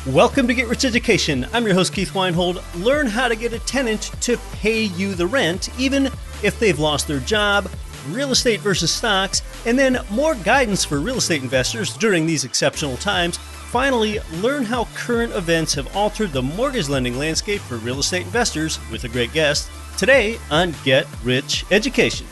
Welcome to Get Rich Education. I'm your host, Keith Weinhold. Learn how to get a tenant to pay you the rent, even if they've lost their job, real estate versus stocks, and then more guidance for real estate investors during these exceptional times. Finally, learn how current events have altered the mortgage lending landscape for real estate investors with a great guest today on Get Rich Education.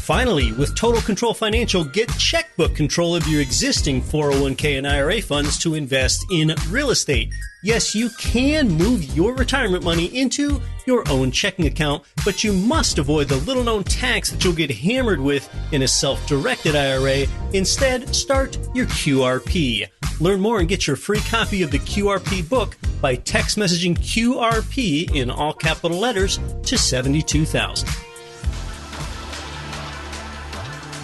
Finally, with Total Control Financial, get checkbook control of your existing 401k and IRA funds to invest in real estate. Yes, you can move your retirement money into your own checking account, but you must avoid the little-known tax that you'll get hammered with in a self-directed IRA. Instead, start your QRP. Learn more and get your free copy of the QRP book by text messaging QRP in all capital letters to 72,000.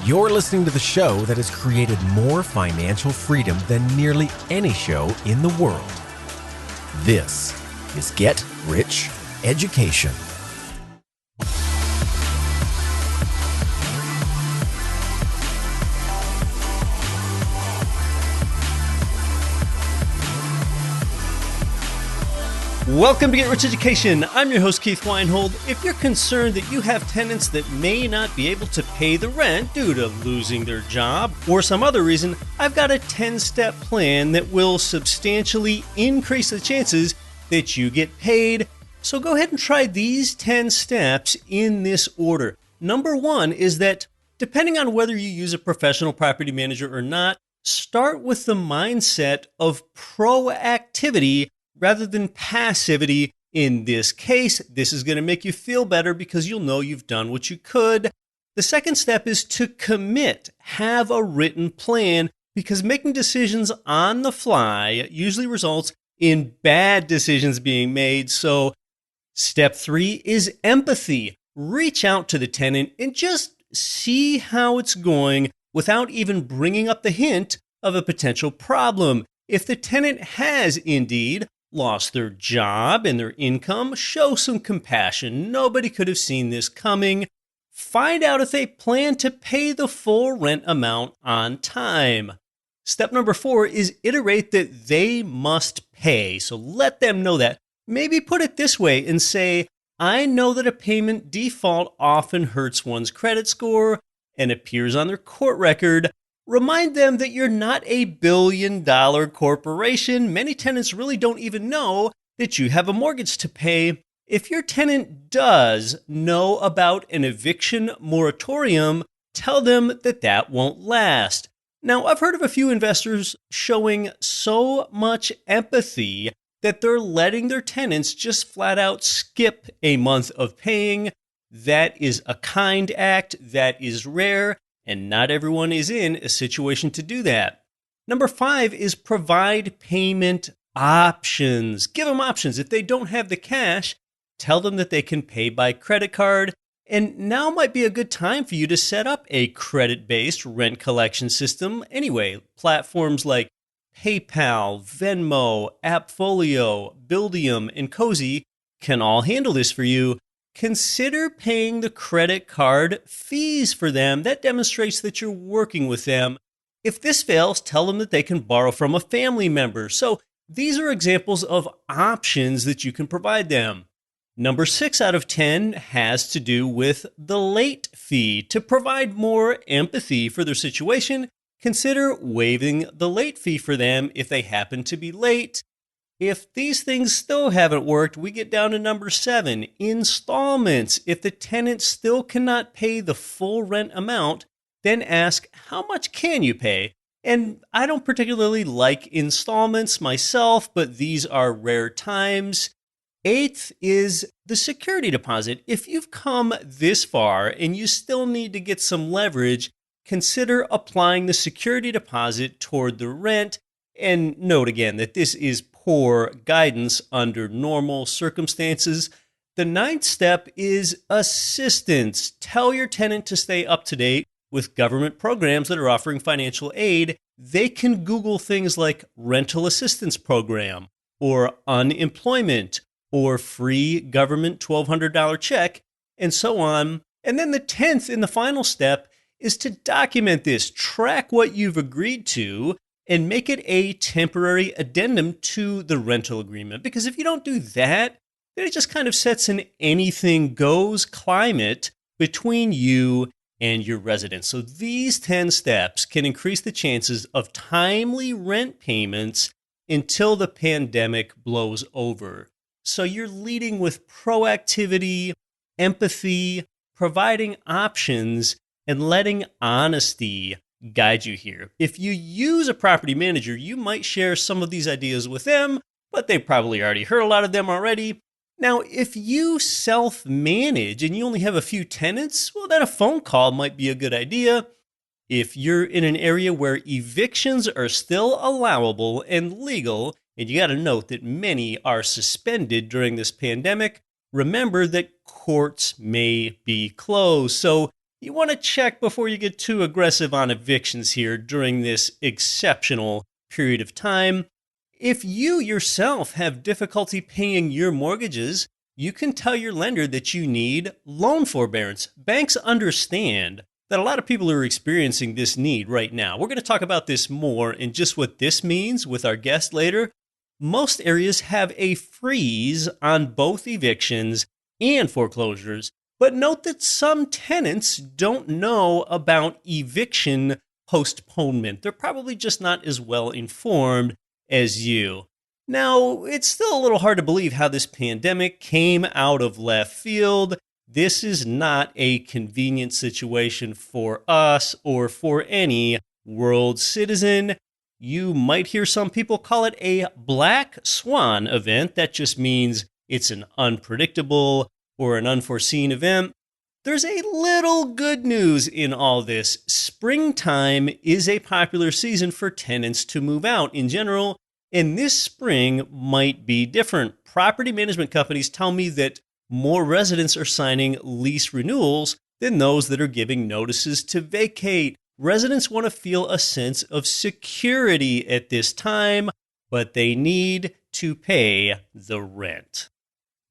You're listening to the show that has created more financial freedom than nearly any show in the world. This is Get Rich Education. Welcome to Get Rich Education. I'm your host, Keith Weinhold. If you're concerned that you have tenants that may not be able to pay the rent due to losing their job or some other reason, I've got a 10-step plan that will substantially increase the chances that you get paid. So go ahead and try these 10 steps in this order. Number one is that depending on whether you use a professional property manager or not, start with the mindset of proactivity rather than passivity. In this case, this is going to make you feel better because you'll know you've done what you could. The second step is to commit. Have a written plan, because making decisions on the fly usually results in bad decisions being made. So step 3 is empathy. Reach out to the tenant and just see how it's going without even bringing up the hint of a potential problem. If the tenant has indeed lost their job and their income, show some compassion. Nobody could have seen this coming. Find out if they plan to pay the full rent amount on time. Step number 4 is iterate that they must pay. So let them know that. Maybe put it this way and say, I know that a payment default often hurts one's credit score and appears on their court record. Remind them that you're not a billion-dollar corporation. Many tenants really don't even know that you have a mortgage to pay. If your tenant does know about an eviction moratorium, tell them that that won't last. Now, I've heard of a few investors showing so much empathy that they're letting their tenants just flat out skip a month of paying. That is a kind act. That is rare. And not everyone is in a situation to do that. Number 5 is provide payment options. Give them options. If they don't have the cash, tell them that they can pay by credit card. And now might be a good time for you to set up a credit-based rent collection system. Anyway, platforms like PayPal, Venmo, Appfolio, Buildium, and Cozy can all handle this for you. Consider paying the credit card fees for them. That demonstrates that you're working with them. If this fails, tell them that they can borrow from a family member. So these are examples of options that you can provide them. Number 6 out of 10 has to do with the late fee. To provide more empathy for their situation, consider waiving the late fee for them if they happen to be late. If these things still haven't worked, we get down to number 7, installments. If the tenant still cannot pay the full rent amount, then ask, how much can you pay? And I don't particularly like installments myself, but these are rare times. 8th is the security deposit. If you've come this far and you still need to get some leverage, consider applying the security deposit toward the rent. And note again that this is poor guidance under normal circumstances. The 9th step is assistance. Tell your tenant to stay up to date with government programs that are offering financial aid. They can Google things like rental assistance program or unemployment or free government $1,200 check and so on. And then the 10th and the final step is to document this, track what you've agreed to, and make it a temporary addendum to the rental agreement. Because if you don't do that, then it just kind of sets an anything goes climate between you and your residents. So these 10 steps can increase the chances of timely rent payments until the pandemic blows over. So you're leading with proactivity, empathy, providing options, and letting honesty guide you here. If you use a property manager, you might share some of these ideas with them, but they probably already heard a lot of them already. Now, if you self-manage and you only have a few tenants, well, then a phone call might be a good idea. If you're in an area where evictions are still allowable and legal, and you got to note that many are suspended during this pandemic, remember that courts may be closed. So you want to check before you get too aggressive on evictions here during this exceptional period of time. If you yourself have difficulty paying your mortgages, you can tell your lender that you need loan forbearance. Banks understand that a lot of people are experiencing this need right now. We're going to talk about this more and just what this means with our guest later. Most areas have a freeze on both evictions and foreclosures, but note that some tenants don't know about eviction postponement. They're probably just not as well informed as you. Now, it's still a little hard to believe how this pandemic came out of left field. This is not a convenient situation for us or for any world citizen. You might hear some people call it a black swan event. That just means it's an unpredictable or an unforeseen event. There's a little good news in all this. Springtime is a popular season for tenants to move out in general, and this spring might be different. Property management companies tell me that more residents are signing lease renewals than those that are giving notices to vacate. Residents want to feel a sense of security at this time, but they need to pay the rent.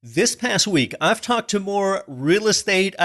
This past week, I've talked to more real estate,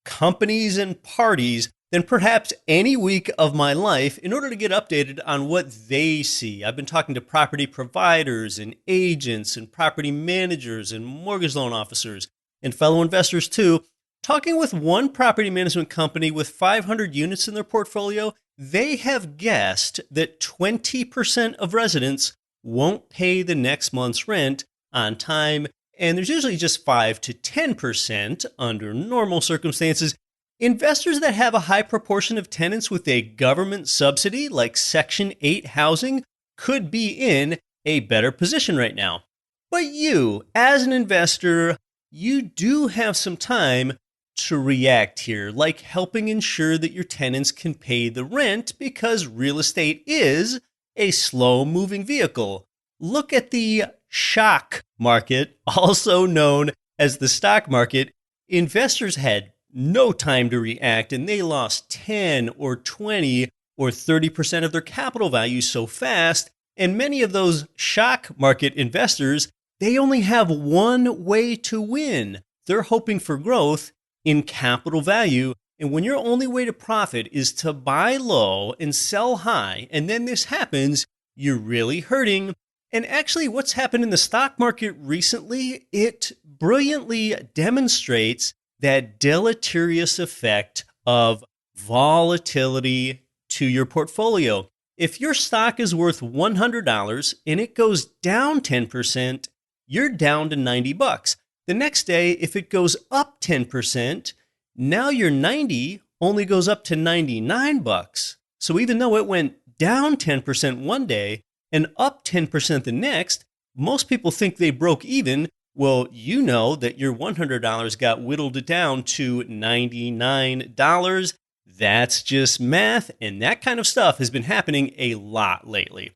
companies and parties than perhaps any week of my life in order to get updated on what they see. I've been talking to property providers and agents and property managers and mortgage loan officers and fellow investors too. Talking with one property management company with 500 units in their portfolio, they have guessed that 20% of residents won't pay the next month's rent on time. And there's usually just 5 to 10% under normal circumstances. Investors that have a high proportion of tenants with a government subsidy like Section 8 housing could be in a better position right now. But you, as an investor, you do have some time to react here, like helping ensure that your tenants can pay the rent because real estate is a slow-moving vehicle. Look at the shock market, also known as the stock market. Investors had no time to react, and they lost 10 or 20 or 30% of their capital value so fast. And many of those shock market investors, they only have one way to win. They're hoping for growth in capital value. And when your only way to profit is to buy low and sell high, and then this happens, you're really hurting. And actually, what's happened in the stock market recently, it brilliantly demonstrates that deleterious effect of volatility to your portfolio. If your stock is worth $100 and it goes down 10%, you're down to $90. The next day, if it goes up 10%, now your 90 only goes up to $99. So even though it went down 10% one day and up 10% the next, most people think they broke even. Well, you know that your $100 got whittled down to $99. That's just math, and that kind of stuff has been happening a lot lately.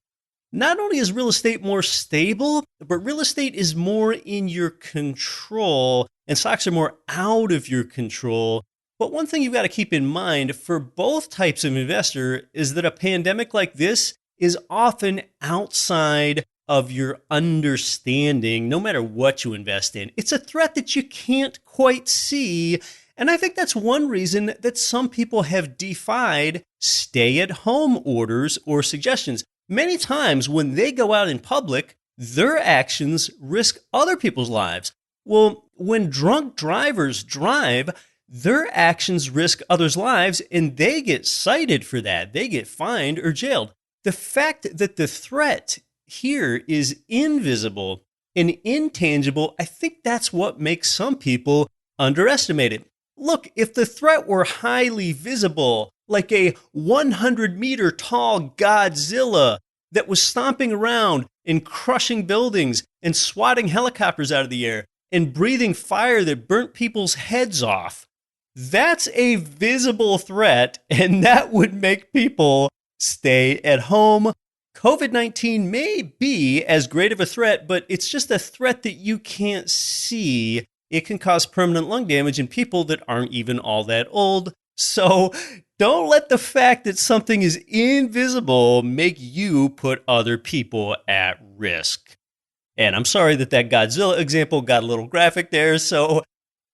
Not only is real estate more stable, but real estate is more in your control, and stocks are more out of your control. But one thing you've got to keep in mind for both types of investor is that a pandemic like this is often outside of your understanding, no matter what you invest in. It's a threat that you can't quite see, And I think that's one reason that some people have defied stay-at-home orders or suggestions. Many times when they go out in public, their actions risk other people's lives. Well, when drunk drivers drive, their actions risk others' lives, and they get cited for that. They get fined or jailed. The fact that the threat here is invisible and intangible, I think that's what makes some people underestimate it. Look, if the threat were highly visible, like a 100-meter tall Godzilla that was stomping around and crushing buildings and swatting helicopters out of the air and breathing fire that burnt people's heads off, that's a visible threat, and that would make people stay at home. COVID-19 may be as great of a threat, but it's just a threat that you can't see. It can cause permanent lung damage in people that aren't even all that old. So don't let the fact that something is invisible make you put other people at risk. And I'm sorry that Godzilla example got a little graphic there. So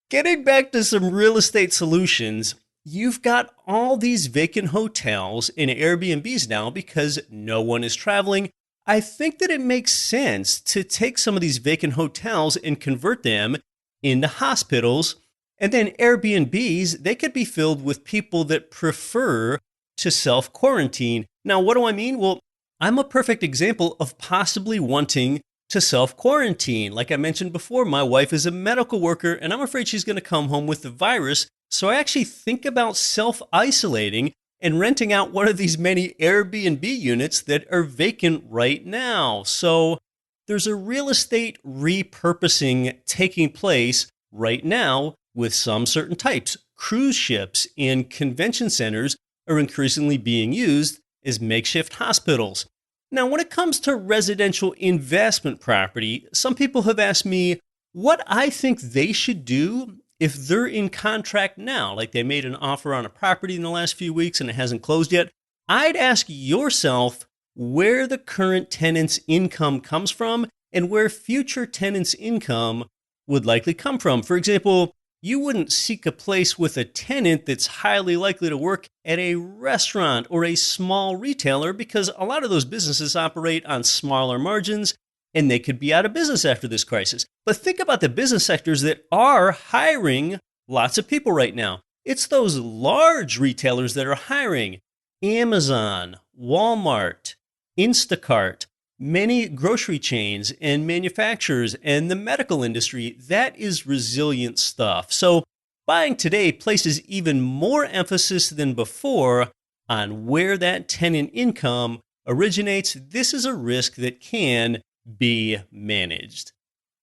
getting back to some real estate solutions, you've got all these vacant hotels and Airbnbs now because no one is traveling. I think that it makes sense to take some of these vacant hotels and convert them into hospitals. And then Airbnbs, they could be filled with people that prefer to self-quarantine. Now, what do I mean? Well, I'm a perfect example of possibly wanting to self-quarantine. Like I mentioned before, my wife is a medical worker, and I'm afraid she's going to come home with the virus. So I actually think about self-isolating and renting out one of these many Airbnb units that are vacant right now. So there's a real estate repurposing taking place right now with some certain types. Cruise ships and convention centers are increasingly being used as makeshift hospitals. Now, when it comes to residential investment property, some people have asked me what I think they should do if they're in contract now, like they made an offer on a property in the last few weeks and it hasn't closed yet. I'd ask yourself where the current tenant's income comes from and where future tenants' income would likely come from. For example, you wouldn't seek a place with a tenant that's highly likely to work at a restaurant or a small retailer because a lot of those businesses operate on smaller margins and they could be out of business after this crisis. But think about the business sectors that are hiring lots of people right now. It's those large retailers that are hiring. Amazon, Walmart, Instacart, many grocery chains and manufacturers and the medical industry. That is resilient stuff. So buying today places even more emphasis than before on where that tenant income originates. This is a risk that can be managed.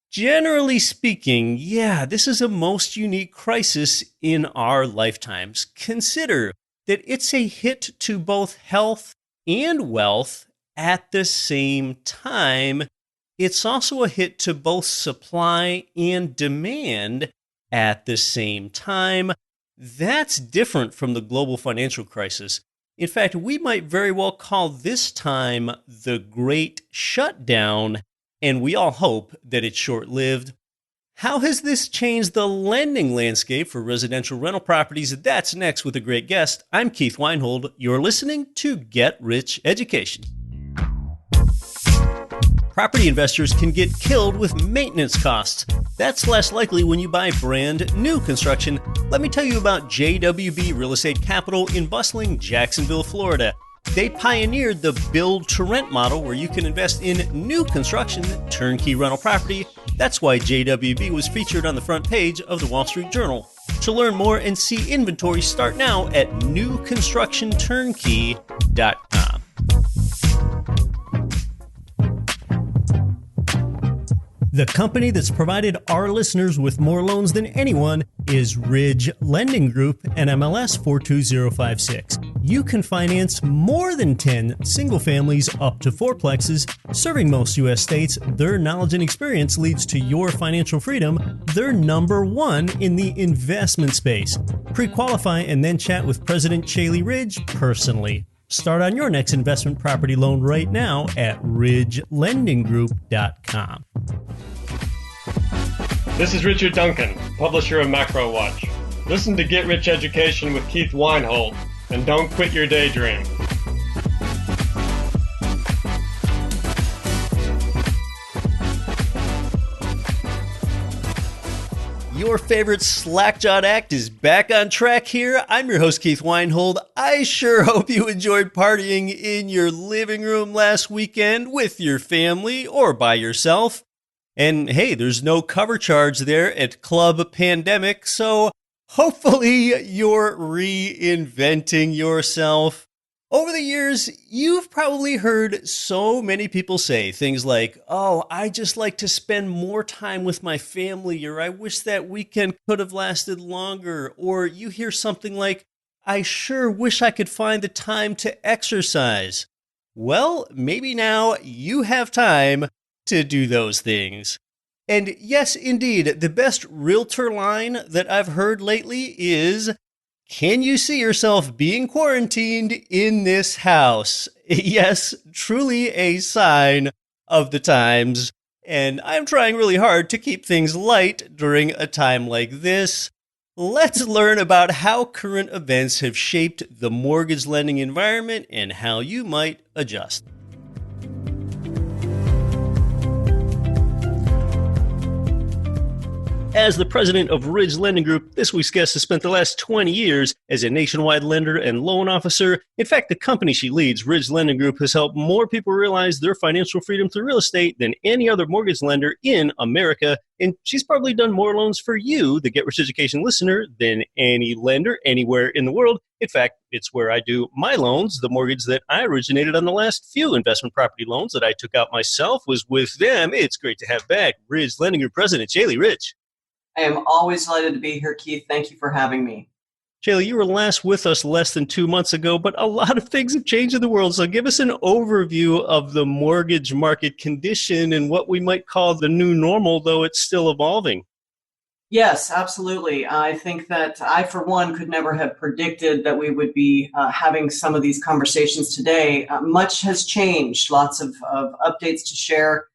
Generally speaking, this is a most unique crisis in our lifetimes. Consider that it's a hit to both health and wealth at the same time. It's also a hit to both supply and demand at the same time. That's different from the global financial crisis. In fact, we might very well call this time the Great Shutdown, and we all hope that it's short-lived. How has this changed the lending landscape for residential rental properties? That's next with a great guest. I'm Keith Weinhold. You're listening to Get Rich Education. Property investors can get killed with maintenance costs. That's less likely when you buy brand new construction. Let me tell you about JWB Real Estate Capital in bustling Jacksonville, Florida. They pioneered the build-to-rent model where you can invest in new construction, turnkey rental property. That's why JWB was featured on the front page of the Wall Street Journal. To learn more and see inventory, start now at newconstructionturnkey.com. The company that's provided our listeners with more loans than anyone is Ridge Lending Group, NMLS 42056. You can finance more than 10 single families up to fourplexes. Serving most U.S. states, their knowledge and experience leads to your financial freedom. They're number one in the investment space. Pre-qualify and then chat with President Chaley Ridge personally. Start on your next investment property loan right now at ridgelendinggroup.com. This is Richard Duncan, publisher of Macro Watch. Listen to Get Rich Education with Keith Weinhold, and don't quit your daydream. Your favorite slack-jawed act is back on track here. I'm your host, Keith Weinhold. I sure hope you enjoyed partying in your living room last weekend with your family or by yourself. And hey, there's no cover charge there at Club Pandemic, so hopefully you're reinventing yourself. Over the years, you've probably heard so many people say things like, oh, I just like to spend more time with my family, or I wish that weekend could have lasted longer, or you hear something like, I sure wish I could find the time to exercise. Well, maybe now you have time to do those things. And yes, indeed, the best realtor line that I've heard lately is, can you see yourself being quarantined in this house? Yes, truly a sign of the times. And I'm trying really hard to keep things light during a time like this. Let's learn about how current events have shaped the mortgage lending environment and how you might adjust. As the president of Ridge Lending Group, this week's guest has spent the last 20 years as a nationwide lender and loan officer. In fact, the company she leads, Ridge Lending Group, has helped more people realize their financial freedom through real estate than any other mortgage lender in America. And she's probably done more loans for you, the Get Rich Education listener, than any lender anywhere in the world. In fact, it's where I do my loans. The mortgage that I originated on the last few investment property loans that I took out myself was with them. It's great to have back Ridge Lending Group President Shaylee Rich. I am always delighted to be here, Keith. Thank you for having me. Shaylee, you were last with us less than 2 months ago, but a lot of things have changed in the world. So give us an overview of the mortgage market condition and what we might call the new normal, though it's still evolving. Yes, absolutely. I think that I, for one, could never have predicted that we would be having some of these conversations today. Much has changed, lots of updates to share.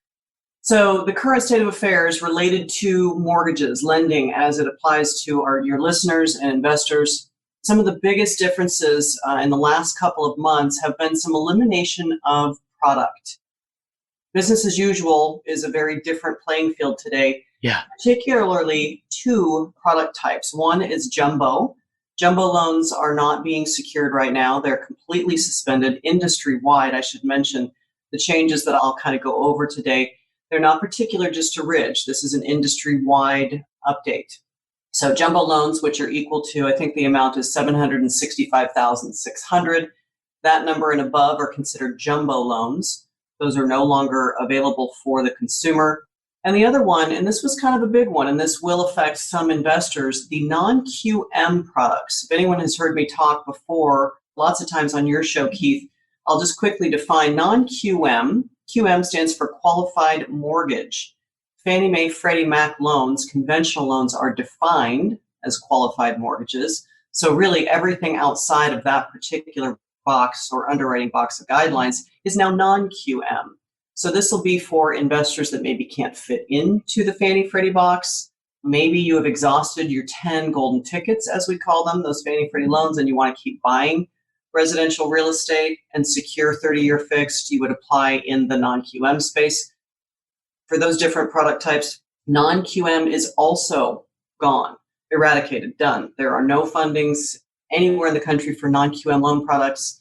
So the current state of affairs related to mortgages, lending, as it applies to your listeners and investors, some of the biggest differences in the last couple of months have been some elimination of product. Business as usual is a very different playing field today, particularly two product types. One is jumbo. Jumbo loans are not being secured right now. They're completely suspended industry-wide. I should mention the changes that I'll kind of go over today. They're not particular just to Ridge. This is an industry-wide update. So jumbo loans, which are equal to, I think the amount is $765,600. That number and above are considered jumbo loans. Those are no longer available for the consumer. And the other one, and this was kind of a big one, and this will affect some investors, the non-QM products. If anyone has heard me talk before, lots of times on your show, Keith, I'll just quickly define non-QM. QM stands for qualified mortgage. Fannie Mae, Freddie Mac loans, conventional loans, are defined as qualified mortgages. So really everything outside of that particular box or underwriting box of guidelines is now non-QM. So this will be for investors that maybe can't fit into the Fannie Freddie box. Maybe you have exhausted your 10 golden tickets, as we call them, those Fannie Freddie loans, and you want to keep buying residential real estate and secure 30-year fixed. You would apply in the non-QM space. For those different product types, non-QM is also gone, eradicated, done. There are no fundings anywhere in the country for non-QM loan products.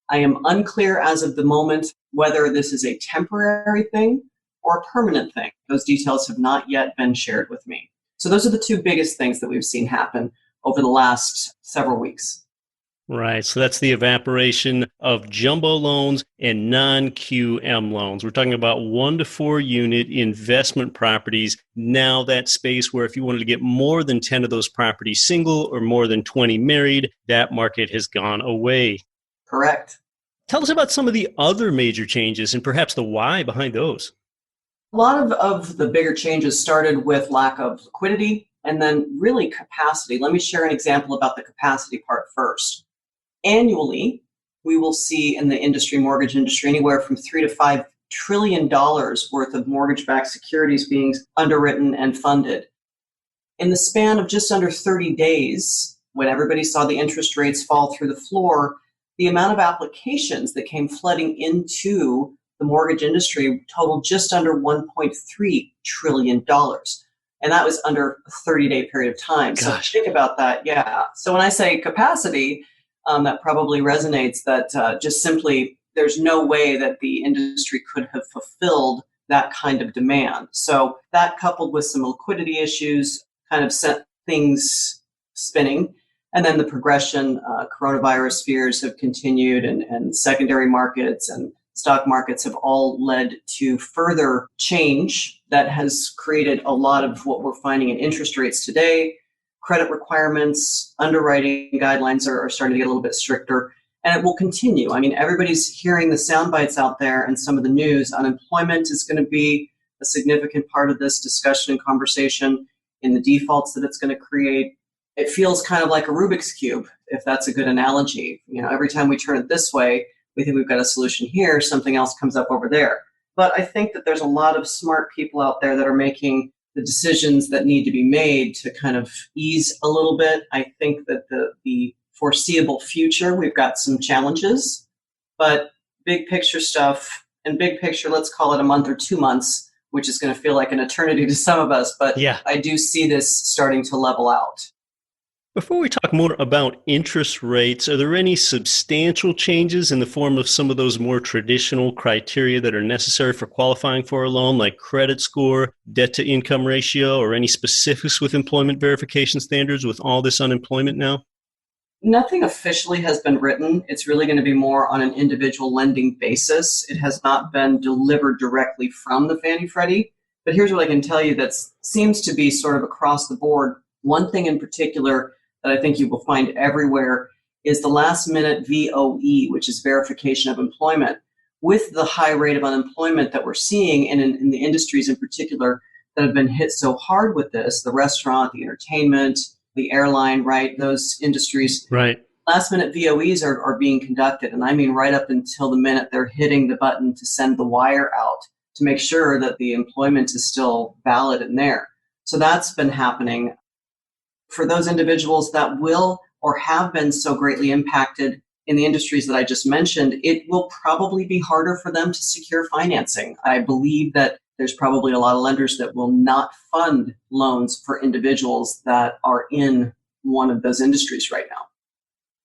I am unclear as of the moment whether this is a temporary thing or a permanent thing. Those details have not yet been shared with me. So those are the two biggest things that we've seen happen over the last several weeks. Right. So that's the evaporation of jumbo loans and non-QM loans. We're talking about 1 to 4 unit investment properties. Now that space where if you wanted to get more than 10 of those properties single or more than 20 married, that market has gone away. Correct. Tell us about some of the other major changes and perhaps the why behind those. A lot of the bigger changes started with lack of liquidity and then really capacity. Let me share an example about the capacity part first. Annually, we will see in the mortgage industry, anywhere from $3 to $5 trillion worth of mortgage-backed securities being underwritten and funded. In the span of just under 30 days, when everybody saw the interest rates fall through the floor, the amount of applications that came flooding into the mortgage industry totaled just under $1.3 trillion. And that was under a 30-day period of time. Gosh. So think about that. Yeah. So when I say capacity, that probably resonates that just simply there's no way that the industry could have fulfilled that kind of demand. So that coupled with some liquidity issues kind of set things spinning. And then the progression, coronavirus fears have continued and secondary markets and stock markets have all led to further change that has created a lot of what we're finding in interest rates today. Credit requirements, underwriting guidelines are starting to get a little bit stricter, and it will continue. I mean, everybody's hearing the sound bites out there and some of the news. Unemployment is going to be a significant part of this discussion and conversation in the defaults that it's going to create. It feels kind of like a Rubik's Cube, if that's a good analogy. You know, every time we turn it this way, we think we've got a solution here, something else comes up over there. But I think that there's a lot of smart people out there that are making the decisions that need to be made to kind of ease a little bit. I think that the foreseeable future, we've got some challenges, but big picture stuff, and big picture, let's call it a month or 2 months, which is going to feel like an eternity to some of us. But yeah, I do see this starting to level out. Before we talk more about interest rates, are there any substantial changes in the form of some of those more traditional criteria that are necessary for qualifying for a loan, like credit score, debt to income ratio, or any specifics with employment verification standards with all this unemployment now? Nothing officially has been written. It's really going to be more on an individual lending basis. It has not been delivered directly from the Fannie Freddie. But here's what I can tell you that seems to be sort of across the board. One thing in particular that I think you will find everywhere is the last minute VOE, which is verification of employment. With the high rate of unemployment that we're seeing and in the industries in particular that have been hit so hard with this, the restaurant, the entertainment, the airline, right, those industries, right. Last minute VOEs are being conducted. And I mean, right up until the minute they're hitting the button to send the wire out to make sure that the employment is still valid in there. So that's been happening. For those individuals that will or have been so greatly impacted in the industries that I just mentioned, it will probably be harder for them to secure financing. I believe that there's probably a lot of lenders that will not fund loans for individuals that are in one of those industries right now.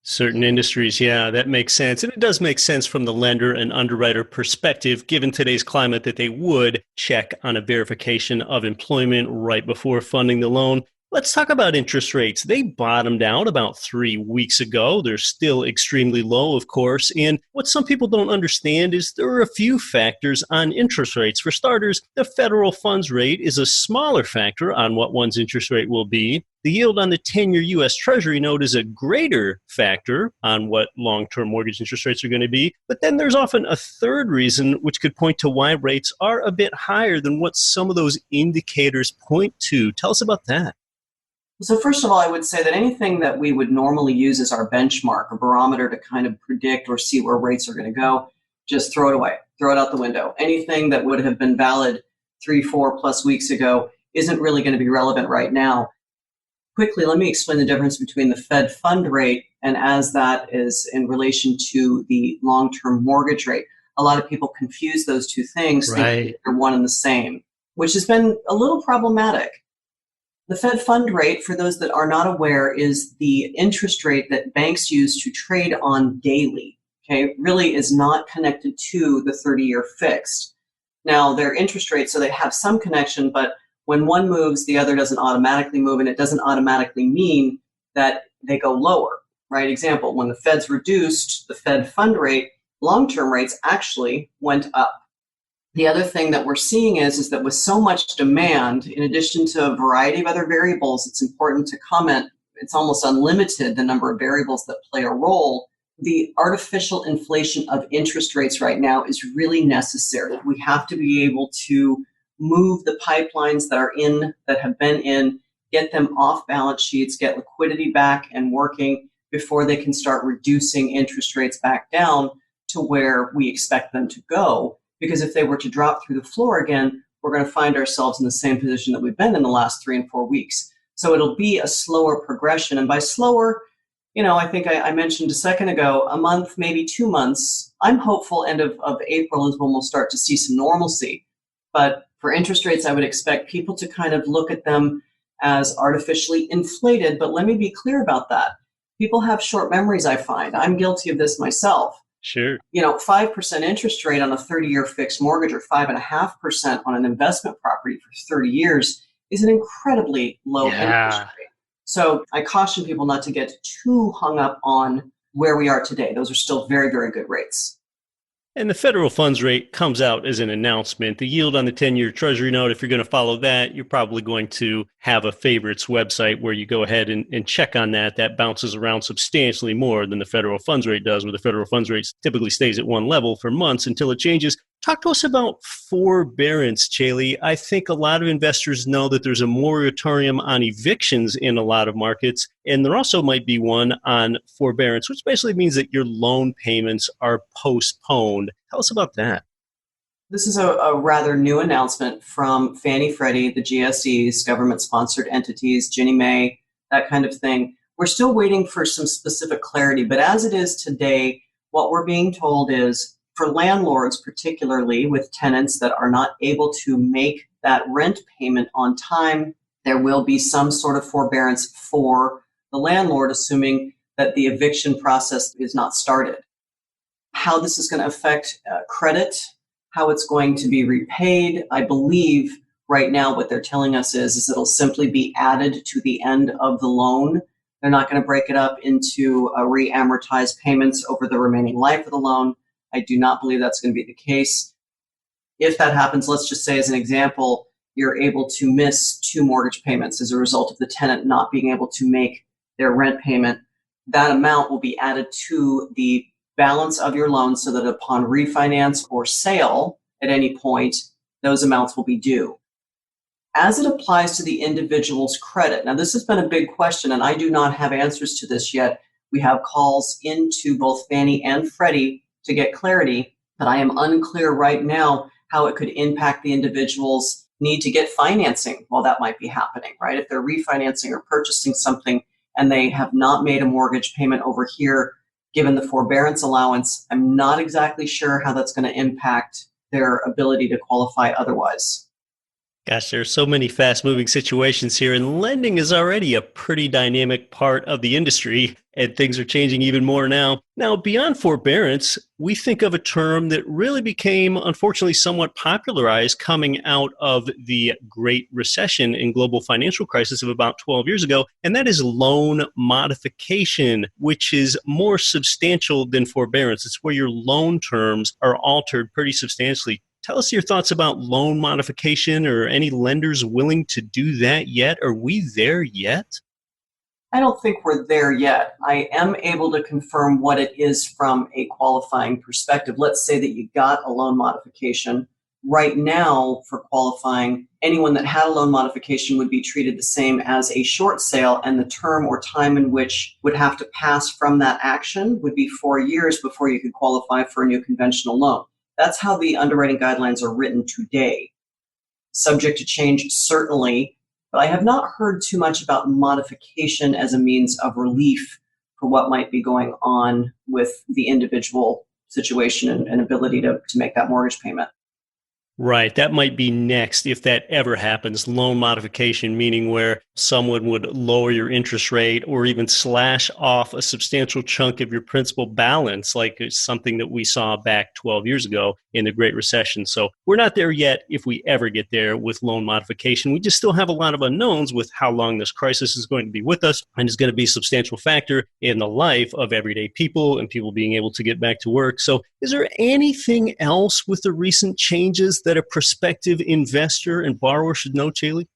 Certain industries, yeah, that makes sense. And it does make sense from the lender and underwriter perspective, given today's climate, that they would check on a verification of employment right before funding the loan. Let's talk about interest rates. They bottomed out about 3 weeks ago. They're still extremely low, of course. And what some people don't understand is there are a few factors on interest rates. For starters, the federal funds rate is a smaller factor on what one's interest rate will be. The yield on the 10-year U.S. Treasury note is a greater factor on what long-term mortgage interest rates are going to be. But then there's often a third reason which could point to why rates are a bit higher than what some of those indicators point to. Tell us about that. So first of all, I would say that anything that we would normally use as our benchmark, a barometer to kind of predict or see where rates are going to go, just throw it away, throw it out the window. Anything that would have been valid 3-4+ weeks ago isn't really going to be relevant right now. Quickly, let me explain the difference between the Fed fund rate and as that is in relation to the long-term mortgage rate. A lot of people confuse those two things, thinking they're one and the same, which has been a little problematic. The Fed fund rate, for those that are not aware, is the interest rate that banks use to trade on daily. Okay, really is not connected to the 30-year fixed. Now, their interest rates, so they have some connection, but when one moves, the other doesn't automatically move, and it doesn't automatically mean that they go lower, right? Example, when the Feds reduced the Fed fund rate, long-term rates actually went up. The other thing that we're seeing is that with so much demand, in addition to a variety of other variables, it's important to comment, it's almost unlimited, the number of variables that play a role. The artificial inflation of interest rates right now is really necessary. We have to be able to move the pipelines that have been in, get them off balance sheets, get liquidity back and working before they can start reducing interest rates back down to where we expect them to go. Because if they were to drop through the floor again, we're going to find ourselves in the same position that we've been in the last 3 and 4 weeks. So it'll be a slower progression. And by slower, I think I mentioned a second ago, a month, maybe 2 months. I'm hopeful end of April is when we'll start to see some normalcy. But for interest rates, I would expect people to kind of look at them as artificially inflated. But let me be clear about that. People have short memories, I find. I'm guilty of this myself. Sure. 5% interest rate on a 30-year fixed mortgage or 5.5% on an investment property for 30 years is an incredibly low interest rate. So I caution people not to get too hung up on where we are today. Those are still very, very good rates. And the federal funds rate comes out as an announcement. The yield on the 10-year Treasury note, if you're going to follow that, you're probably going to have a favorites website where you go ahead and check on that. That bounces around substantially more than the federal funds rate does, where the federal funds rate typically stays at one level for months until it changes. Talk to us about forbearance, Chaley. I think a lot of investors know that there's a moratorium on evictions in a lot of markets, and there also might be one on forbearance, which basically means that your loan payments are postponed. Tell us about that. This is a rather new announcement from Fannie Freddie, the GSEs, government-sponsored entities, Ginnie Mae, that kind of thing. We're still waiting for some specific clarity, but as it is today, what we're being told is for landlords, particularly with tenants that are not able to make that rent payment on time, there will be some sort of forbearance for the landlord, assuming that the eviction process is not started. How this is going to affect credit, how it's going to be repaid, I believe right now what they're telling us is it'll simply be added to the end of the loan. They're not going to break it up into re-amortized payments over the remaining life of the loan. I do not believe that's going to be the case. If that happens, let's just say as an example, you're able to miss 2 mortgage payments as a result of the tenant not being able to make their rent payment. That amount will be added to the balance of your loan so that upon refinance or sale at any point, those amounts will be due. As it applies to the individual's credit, now this has been a big question and I do not have answers to this yet. We have calls into both Fannie and Freddie to get clarity, but I am unclear right now how it could impact the individual's need to get financing while that might be happening, right? If they're refinancing or purchasing something and they have not made a mortgage payment over here, given the forbearance allowance, I'm not exactly sure how that's going to impact their ability to qualify otherwise. Gosh, there's so many fast-moving situations here, and lending is already a pretty dynamic part of the industry, and things are changing even more now. Now, beyond forbearance, we think of a term that really became, unfortunately, somewhat popularized coming out of the Great Recession and global financial crisis of about 12 years ago, and that is loan modification, which is more substantial than forbearance. It's where your loan terms are altered pretty substantially. Tell us your thoughts about loan modification. Or any lenders willing to do that yet? Are we there yet? I don't think we're there yet. I am able to confirm what it is from a qualifying perspective. Let's say that you got a loan modification. Right now, for qualifying, anyone that had a loan modification would be treated the same as a short sale, and the term or time in which would have to pass from that action would be 4 years before you could qualify for a new conventional loan. That's how the underwriting guidelines are written today. Subject to change, certainly, but I have not heard too much about modification as a means of relief for what might be going on with the individual situation and ability to make that mortgage payment. Right. That might be next if that ever happens. Loan modification, meaning where someone would lower your interest rate or even slash off a substantial chunk of your principal balance, like it's something that we saw back 12 years ago in the Great Recession. So we're not there yet if we ever get there with loan modification. We just still have a lot of unknowns with how long this crisis is going to be with us, and it's going to be a substantial factor in the life of everyday people and people being able to get back to work. So is there anything else with the recent changes that a prospective investor and borrower should know, Chaley?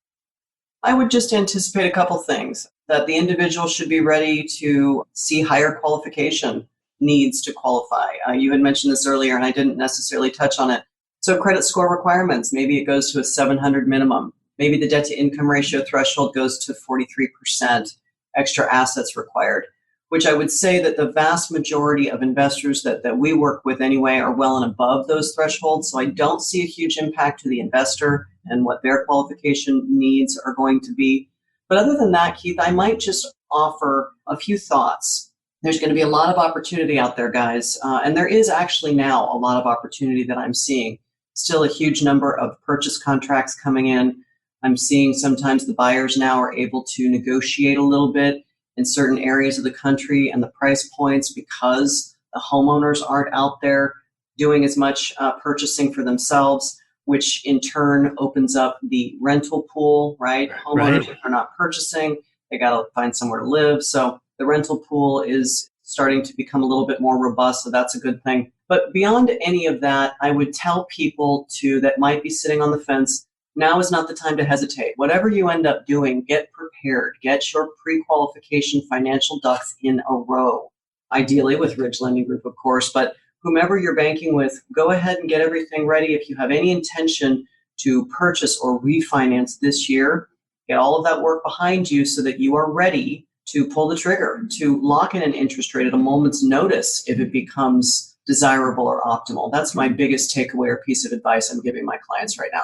I would just anticipate a couple things. That the individual should be ready to see higher qualification needs to qualify. You had mentioned this earlier, and I didn't necessarily touch on it. So credit score requirements, maybe it goes to a 700 minimum. Maybe the debt-to-income ratio threshold goes to 43%, extra assets required, which I would say that the vast majority of investors that we work with anyway are well and above those thresholds. So I don't see a huge impact to the investor and what their qualification needs are going to be. But other than that, Keith, I might just offer a few thoughts. There's going to be a lot of opportunity out there, guys. And there is actually now a lot of opportunity that I'm seeing. Still a huge number of purchase contracts coming in. I'm seeing sometimes the buyers now are able to negotiate a little bit in certain areas of the country and the price points because the homeowners aren't out there doing as much purchasing for themselves, which in turn opens up the rental pool, right? Homeowners, if they're not purchasing, they got to find somewhere to live. So the rental pool is starting to become a little bit more robust, so that's a good thing. But beyond any of that, I would tell people that might be sitting on the fence, now is not the time to hesitate. Whatever you end up doing, get prepared. Get your pre-qualification financial ducks in a row, ideally with Ridge Lending Group, of course, but whomever you're banking with, go ahead and get everything ready. If you have any intention to purchase or refinance this year, get all of that work behind you so that you are ready to pull the trigger, to lock in an interest rate at a moment's notice if it becomes desirable or optimal. That's my biggest takeaway or piece of advice I'm giving my clients right now.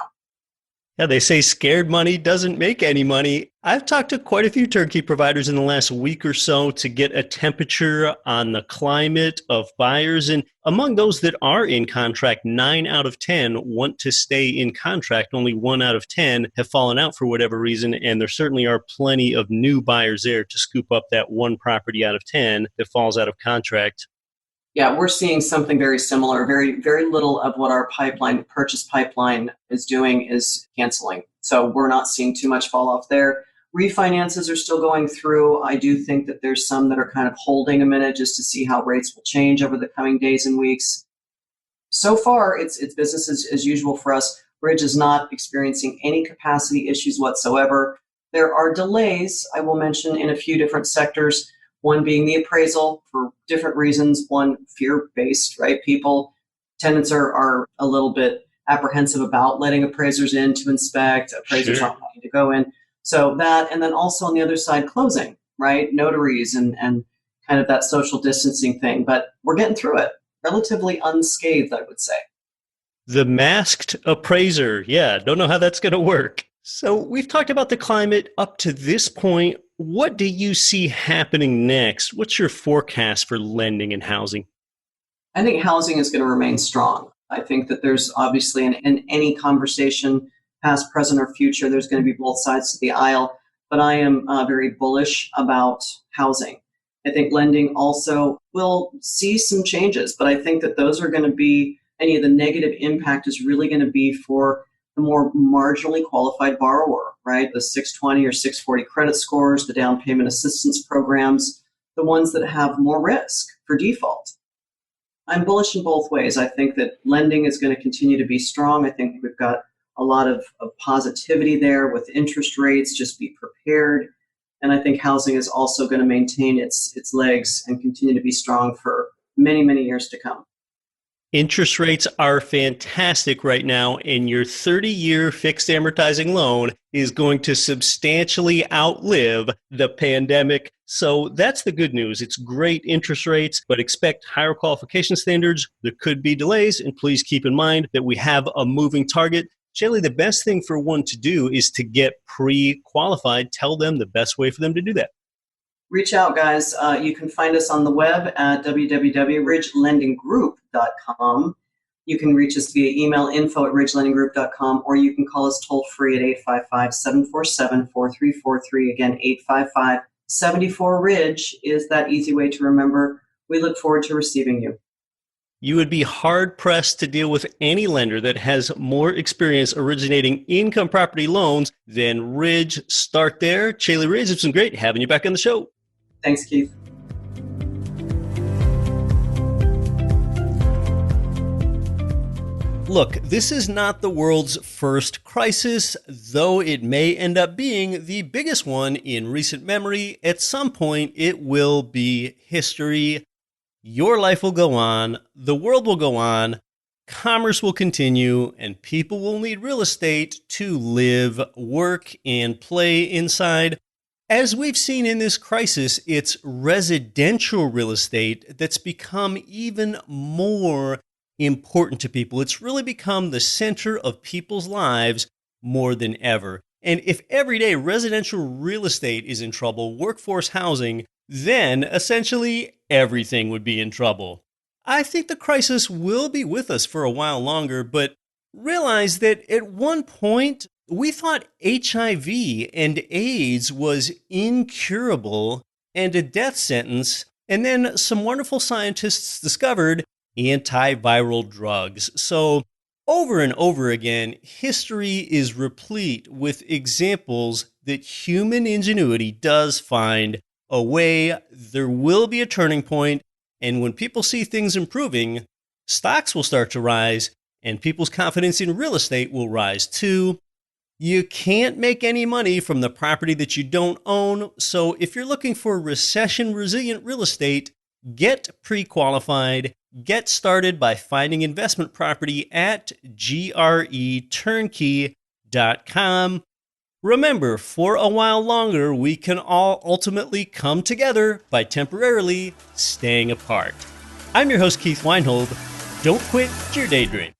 Yeah, they say scared money doesn't make any money. I've talked to quite a few turnkey providers in the last week or so to get a temperature on the climate of buyers. And among those that are in contract, 9 out of 10 want to stay in contract. Only 1 out of 10 have fallen out for whatever reason. And there certainly are plenty of new buyers there to scoop up that one property out of 10 that falls out of contract. Yeah, we're seeing something very similar. Very, very little of what our purchase pipeline is doing is canceling. So we're not seeing too much fall off there. Refinances are still going through. I do think that there's some that are kind of holding a minute just to see how rates will change over the coming days and weeks. So far, it's business as usual for us. Ridge is not experiencing any capacity issues whatsoever. There are delays, I will mention, in a few different sectors. One being the appraisal for different reasons. One, fear-based, right? Tenants are a little bit apprehensive about letting appraisers in to inspect. Appraisers aren't wanting to go in. So that, and then also on the other side, closing, right? Notaries and kind of that social distancing thing. But we're getting through it relatively unscathed, I would say. The masked appraiser. Yeah, don't know how that's going to work. So we've talked about the climate up to this point. What do you see happening next? What's your forecast for lending and housing? I think housing is going to remain strong. I think that there's obviously in any conversation, past, present, or future, there's going to be both sides to the aisle. But I am very bullish about housing. I think lending also will see some changes, but I think that those are going to be, any of the negative impact is really going to be for the more marginally qualified borrower, right? The 620 or 640 credit scores, the down payment assistance programs, the ones that have more risk for default. I'm bullish in both ways. I think that lending is going to continue to be strong. I think we've got a lot of positivity there with interest rates. Just be prepared. And I think housing is also going to maintain its legs and continue to be strong for many, many years to come. Interest rates are fantastic right now, and your 30-year fixed amortizing loan is going to substantially outlive the pandemic. So that's the good news. It's great interest rates, but expect higher qualification standards. There could be delays, and please keep in mind that we have a moving target. Shaylee, the best thing for one to do is to get pre-qualified. Tell them the best way for them to do that. Reach out, guys. You can find us on the web at www.ridgelendinggroup.com. You can reach us via email, info@ridgelendinggroup.com, or you can call us toll-free at 855-747-4343. Again, 855-74-RIDGE is that easy way to remember. We look forward to receiving you. You would be hard-pressed to deal with any lender that has more experience originating income property loans than Ridge. Start there. Shaylee Ridge, it's been great having you back on the show. Thanks, Keith. Look, this is not the world's first crisis, though it may end up being the biggest one in recent memory. At some point, it will be history. Your life will go on, the world will go on, commerce will continue, and people will need real estate to live, work, and play inside. As we've seen in this crisis, it's residential real estate that's become even more important to people. It's really become the center of people's lives more than ever. And if everyday residential real estate is in trouble, workforce housing, then essentially everything would be in trouble. I think the crisis will be with us for a while longer, but realize that at one point we thought HIV and AIDS was incurable and a death sentence, and then some wonderful scientists discovered antiviral drugs. So over and over again, history is replete with examples that human ingenuity does find a way. There will be a turning point, and when people see things improving, stocks will start to rise, and people's confidence in real estate will rise too. You can't make any money from the property that you don't own, so if you're looking for recession-resilient real estate, get pre-qualified. Get started by finding investment property at greturnkey.com. Remember, for a while longer, we can all ultimately come together by temporarily staying apart. I'm your host, Keith Weinhold. Don't quit your daydream.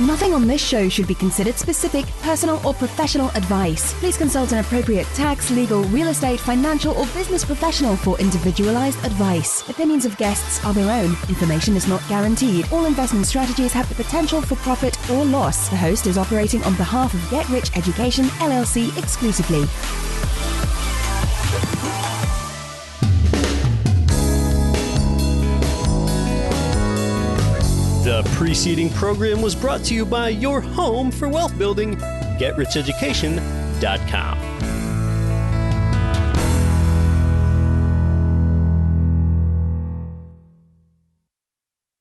Nothing on this show should be considered specific, personal, or professional advice. Please consult an appropriate tax, legal, real estate, financial, or business professional for individualized advice. Opinions of guests are their own. Information is not guaranteed. All investment strategies have the potential for profit or loss. The host is operating on behalf of Get Rich Education, LLC exclusively. The preceding program was brought to you by your home for wealth building, GetRichEducation.com.